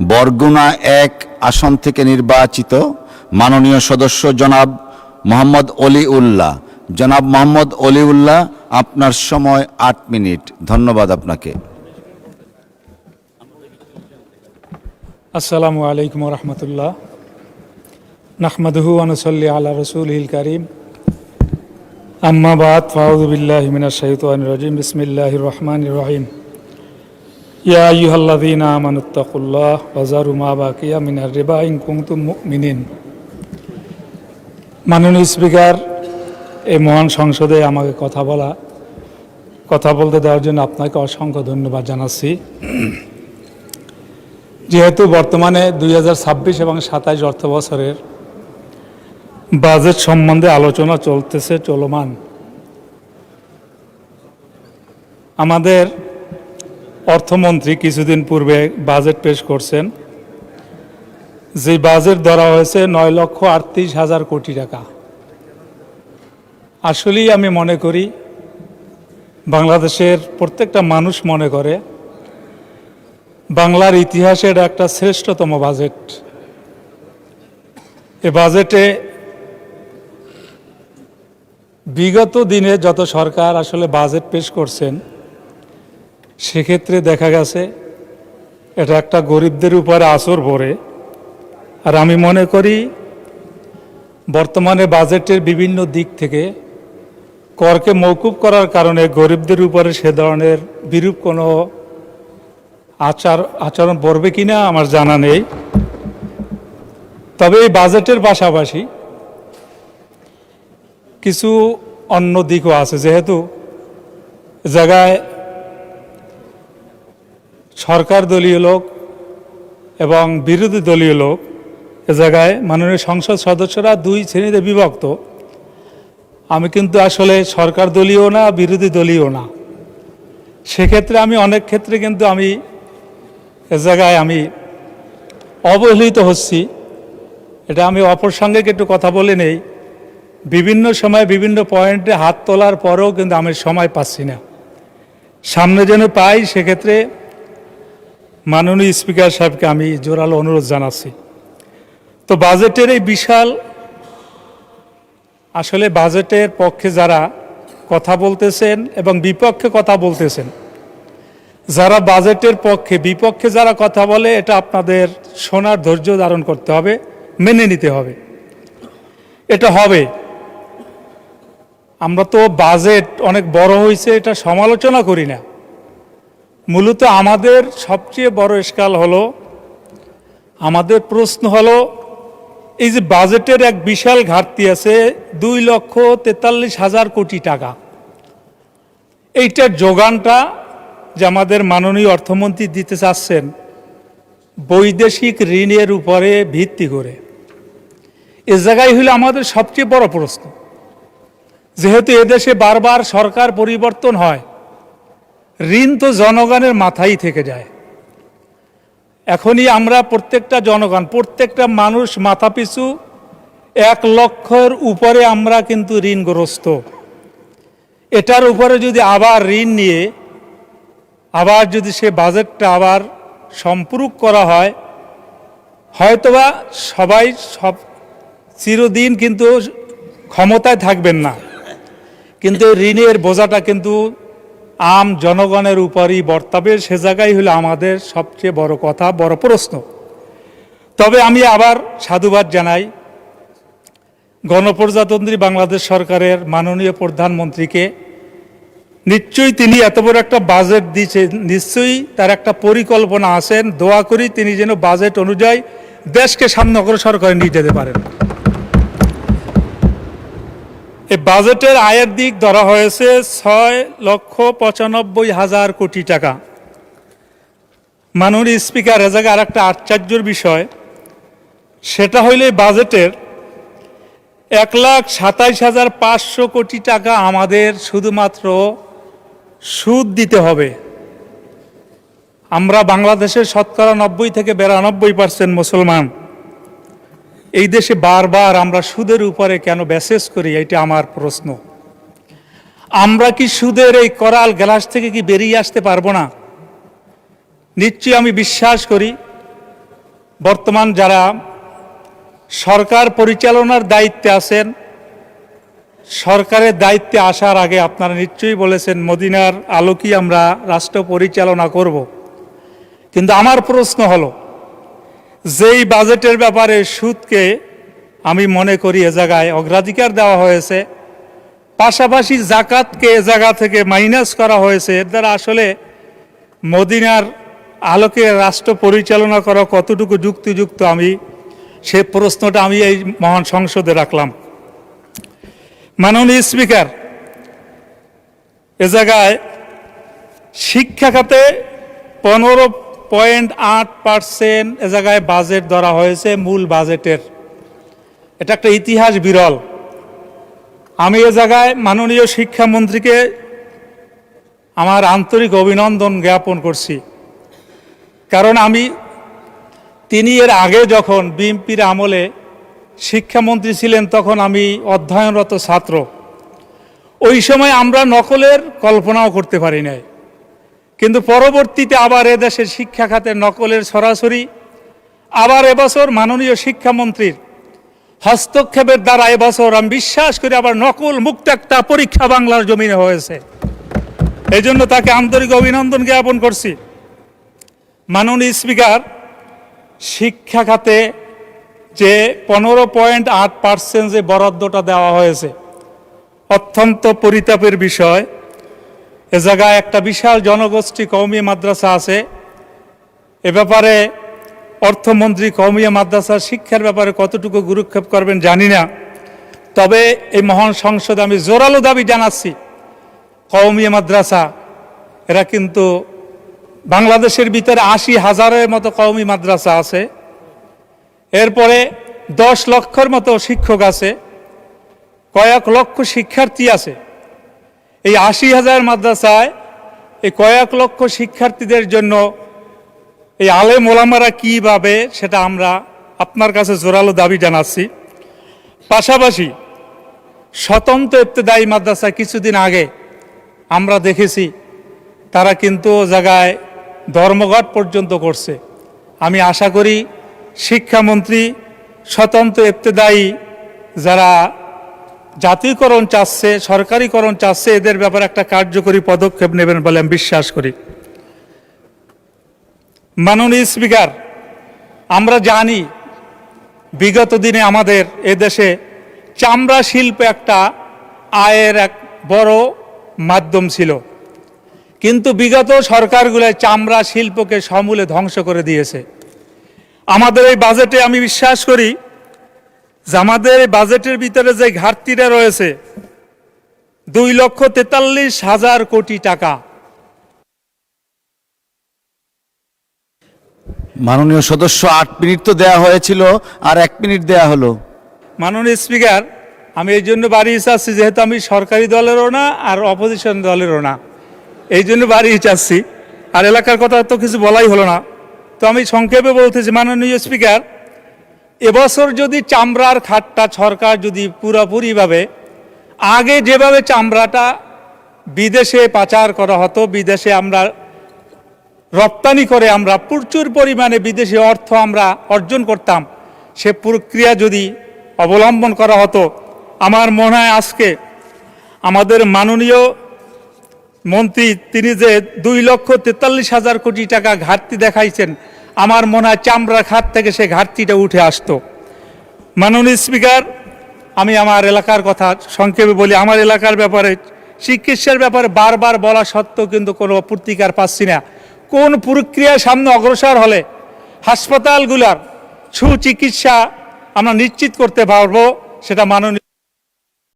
বরগুনা 1 আসন থেকে নির্বাচিত মাননীয় সদস্য জনাব মোহাম্মদ অলিউল্লাহ। জনাব মোহাম্মদ অলিউল্লাহ, আপনার সময় 8 মিনিট। ধন্যবাদ আপনাকে। আসসালামু আলাইকুম ওয়া রাহমাতুল্লাহ। নাহমাদুহু ওয়া নুসাল্লি আলা রাসূলিল কারীম। আম্মা বাদ, ফাউযু বিল্লাহি মিনাশ শাইতানির রাজীম। বিসমিল্লাহির রহমানির রহিম। ইয়া আইয়ুহাল্লাযীনা আমানুত্তাকুল্লাহ ওয়া যারু মা বাকিয়া মিনার রিবা ইন কুনতুম মুমিনিন। মাননীয় স্পিকার, এই মহান সংসদে আমাকে কথা বলতে দেওয়ার জন্য আপনাকে অসংখ্য ধন্যবাদ জানাচ্ছি। যেহেতু বর্তমানে 2026 এবং 27 অর্থ বছরের বাজেট সম্বন্ধে আলোচনা চলমান, আমাদের অর্থমন্ত্রী কিছুদিন পূর্বে বাজেট পেশ করছেন। যে বাজেট ধরা হয়েছে 9,38,000 কোটি টাকা। আসলেই আমি মনে করি, বাংলাদেশের প্রত্যেকটা মানুষ মনে করে, বাংলার ইতিহাসের একটা শ্রেষ্ঠতম বাজেট। এ বাজেটে বিগত দিনে যত সরকার আসলে বাজেট পেশ করছেন, সেক্ষেত্রে দেখা গেছে এটা একটা গরিবদের উপরে আসর পড়ে। আর আমি মনে করি বর্তমানে বাজেটের বিভিন্ন দিক থেকে করকে মওকুফ করার কারণে গরিবদের উপরে সে ধরনের বিরূপ কোনো আচরণ পড়বে কিনা আমার জানা নেই। তবে এই বাজেটের পাশাপাশি কিছু অন্য দিকও আছে। যেহেতু জায়গায় সরকার দলীয় লোক এবং বিরোধী দলীয় লোক, এ জায়গায় মাননীয় সংসদ সদস্যরা 2 শ্রেণীতে বিভক্ত। আমি কিন্তু আসলে সরকার দলীয় না, বিরোধী দলীয় না। সেক্ষেত্রে আমি অনেক ক্ষেত্রে কিন্তু এ জায়গায় আমি অবহেলিত হচ্ছি। এটা আমি অপ্রাসঙ্গিক একটু কথা বলে নেই। বিভিন্ন সময় বিভিন্ন পয়েন্টে হাত তোলার পরেও কিন্তু আমি সময় পাচ্ছি না, সামনে যেন পাই। সেক্ষেত্রে মাননীয় স্পিকার সাহেবকে আমি জোরালো অনুরোধ জানাচ্ছি। তো বাজেটের এই বিশাল, আসলে বাজেটের পক্ষে যারা কথা বলতেছেন এবং বিপক্ষে কথা বলতেছেন, যারা বাজেটের পক্ষে বিপক্ষে যারা কথা বলে, এটা আপনাদের শোনার ধৈর্য ধারণ করতে হবে, মেনে নিতে হবে। এটা হবে। আমরা তো বাজেট অনেক বড় হয়েছে এটা সমালোচনা করি না। মূলত আমাদের সবচেয়ে বড় ইশকাল হলো, আমাদের প্রশ্ন হলো, এই যে বাজেটের এক বিশাল ঘাটতি আছে 2,43,000 কোটি টাকা, এইটার যোগানটা যে আমাদের মাননীয় অর্থমন্ত্রী দিতে চাচ্ছেন বৈদেশিক ঋণের উপরে ভিত্তি করে, এ জায়গায় হলো আমাদের সবচেয়ে বড় প্রশ্ন। যেহেতু এদেশে বারবার সরকার পরিবর্তন হয়, ঋণ তো জনগণের মাথায় থেকে যায়। এখনই আমরা প্রত্যেকটা জনগণ, প্রত্যেকটা মানুষ মাথাপিছু 1 লক্ষের উপরে আমরা কিন্তু ঋণগ্রস্ত। এটার উপরে যদি আবার ঋণ নিয়ে আবার যদি সে বাজেটটা আবার সম্পূরক করা হয়, হয়তোবা সবাই চিরদিন কিন্তু ক্ষমতায় থাকবেন না, কিন্তু ঋণের বোঝাটা কিন্তু আম জনগণের উপরই বর্তাবে। সে জায়গায় হলো আমাদের সবচেয়ে বড় কথা, বড় প্রশ্ন। তবে আমি আবার সাধুবাদ জানাই গণপ্রজাতন্ত্রী বাংলাদেশ সরকারের মাননীয় প্রধানমন্ত্রীকে। নিশ্চয়ই তিনি এত বড় একটা বাজেট দিয়েছেন, নিশ্চয়ই তার একটা পরিকল্পনা আছেন। দোয়া করি তিনি যেন বাজেট অনুযায়ী দেশকে সামনে অগ্রসর করে নিয়ে যেতে পারেন। এই বাজেটের আয়ের দিক ধরা হয়েছে 6,95,000 কোটি টাকা। মাননীয় স্পিকার, এ জায়গায় আর একটা আশ্চর্যের বিষয়, সেটা হইলে বাজেটের 1,27,500 কোটি টাকা আমাদের শুধুমাত্র সুদ দিতে হবে। আমরা বাংলাদেশের শতকরা 90 থেকে 92% মুসলমান। এই দেশে বারবার আমরা সুদের উপরে কেন ব্যাসেস করি, এটা আমার প্রশ্ন। আমরা কি সুদের এই করাল গ্লাস থেকে কি বেরিয়ে আসতে পারবো না? নিশ্চয়ই আমি বিশ্বাস করি বর্তমান যারা সরকার পরিচালনার দায়িত্বে আছেন, সরকারের দায়িত্বে আসার আগে আপনারা নিশ্চয়ই বলেছেন মদিনার আলোকেই আমরা রাষ্ট্র পরিচালনা করব। কিন্তু আমার প্রশ্ন হলো, যেই বাজেটের ব্যাপারে সুদকে আমি মনে করি এ জায়গায় অগ্রাধিকার দেওয়া হয়েছে, পাশাপাশি জাকাতকে এ জায়গা থেকে মাইনাস করা হয়েছে, এর দ্বারা আসলে মদিনার আলোকে রাষ্ট্র পরিচালনা করা কতটুকু যুক্তিযুক্ত, আমি সে প্রশ্নটা আমি এই মহান সংসদে রাখলাম। মাননীয় স্পিকার, এ জায়গায় শিক্ষা খাতে 15.8% এ জায়গায় বাজেট ধরা হয়েছে মূল বাজেটের। এটা একটা ইতিহাস বিরল। আমি এ জায়গায় মাননীয় শিক্ষামন্ত্রীকে আমার আন্তরিক অভিনন্দন জ্ঞাপন করছি, কারণ তিনি এর আগে যখন বিএনপির আমলে শিক্ষামন্ত্রী ছিলেন তখন আমি অধ্যয়নরত ছাত্র। ওই সময় আমরা নকলের কল্পনাও করতে পারি নাই, কিন্তু পরবর্তীতে আবার এদেশের শিক্ষা খাতে নকলের সরাসরি আবার এবছর মাননীয় শিক্ষামন্ত্রীর হস্তক্ষেপের দ্বারা এবছর আমি বিশ্বাস করি আবার নকল মুক্ত একটা পরীক্ষা বাংলার জমিনে হয়েছে। এই জন্য তাকে আন্তরিক অভিনন্দন জ্ঞাপন করছি। মাননীয় স্পিকার, শিক্ষা খাতে যে 15.8% যে বরাদ্দটা দেওয়া হয়েছে অত্যন্ত পরিতাপের বিষয়। এ জায়গায় একটা বিশাল জনগোষ্ঠী কওমিয়া মাদ্রাসা আছে। এ ব্যাপারে অর্থমন্ত্রী কওমিয়া মাদ্রাসার শিক্ষার ব্যাপারে কতটুকু গুরুক্ষেপ করবেন জানি না, তবে এই মহান সংসদে আমি জোরালো দাবি জানাচ্ছি, কওমিয়া মাদ্রাসা এরা কিন্তু বাংলাদেশের ভিতরে 80,000-এর মতো কওমি মাদ্রাসা আছে, এরপরে 10 লক্ষের মতো শিক্ষক আছে, কয়েক লক্ষ শিক্ষার্থী আছে। এই 80,000 মাদ্রাসায় এই কয়েক লক্ষ শিক্ষার্থীদের জন্য এই আলেম ওলামারা কীভাবে, সেটা আমরা আপনার কাছে জোরালো দাবি জানাচ্ছি। পাশাপাশি স্বতন্ত্র ইবতেদায়ী মাদ্রাসা কিছুদিন আগে আমরা দেখেছি তারা কিন্তু জায়গায় ধর্মঘট পর্যন্ত করছে। আমি আশা করি শিক্ষামন্ত্রী স্বতন্ত্র ইবতেদায়ী যারা জাতীয়করণ চাচ্ছে, সরকারিকরণ চাচ্ছে, এদের ব্যাপারে একটা কার্যকরী পদক্ষেপ নেবেন বলে আমি বিশ্বাস করি। মাননীয় স্পিকার, আমরা জানি বিগত দিনে আমাদের এদেশে চামড়া শিল্প একটা আয়ের এক বড় মাধ্যম ছিল, কিন্তু বিগত সরকারগুলো চামড়া শিল্পকে সমূলে ধ্বংস করে দিয়েছে। আমাদের এই বাজেটে আমি বিশ্বাস করি যে আমাদের এই বাজেটের ভিতরে যে ঘাটতিটা রয়েছে 2,43,000 কোটি টাকা। মাননীয় সদস্য 8 মিনিট তো দেয়া হয়েছিল, আর 1 মিনিট দেয়া হলো। মাননীয় স্পিকার, আমি এই জন্য বাড়িয়ে চাচ্ছি, যেহেতু আমি সরকারি দলেরও না আর অপোজিশন দলেরও না, এই জন্য বাড়িয়ে চাচ্ছি, আর এলাকার কথা তো কিছু বলাই হলো না, তো আমি সংক্ষেপে বলতেছি। মাননীয় স্পিকার, এবছর যদি চামড়ার খাতটা সরকার যদি পুরোপুরিভাবে আগে যেভাবে চামড়াটা বিদেশে পাচার করা হতো, বিদেশে আমরা রপ্তানি করে আমরা প্রচুর পরিমাণে বিদেশি অর্থ আমরা অর্জন করতাম, সে প্রক্রিয়া যদি অবলম্বন করা হতো, আমার মনে হয় আজকে আমাদের মাননীয় মন্ত্রী তিনি যে 2,43,000 কোটি টাকা ঘাটতি দেখাইছেন, আমার মনে হয় চামড়া খাত থেকে সে ঘাটতিটা উঠে আসতো। মাননীয় স্পিকার, আমি আমার এলাকার কথা সংক্ষেপে বলি। আমার এলাকার ব্যাপারে চিকিৎসার ব্যাপারে বারবার বলা সত্ত্বেও কিন্তু কোনো প্রতিকার পাচ্ছি না। কোন প্রক্রিয়ার সামনে অগ্রসর হলে হাসপাতালগুলোর সুচিকিৎসা আমরা নিশ্চিত করতে পারবো, সেটা মাননীয়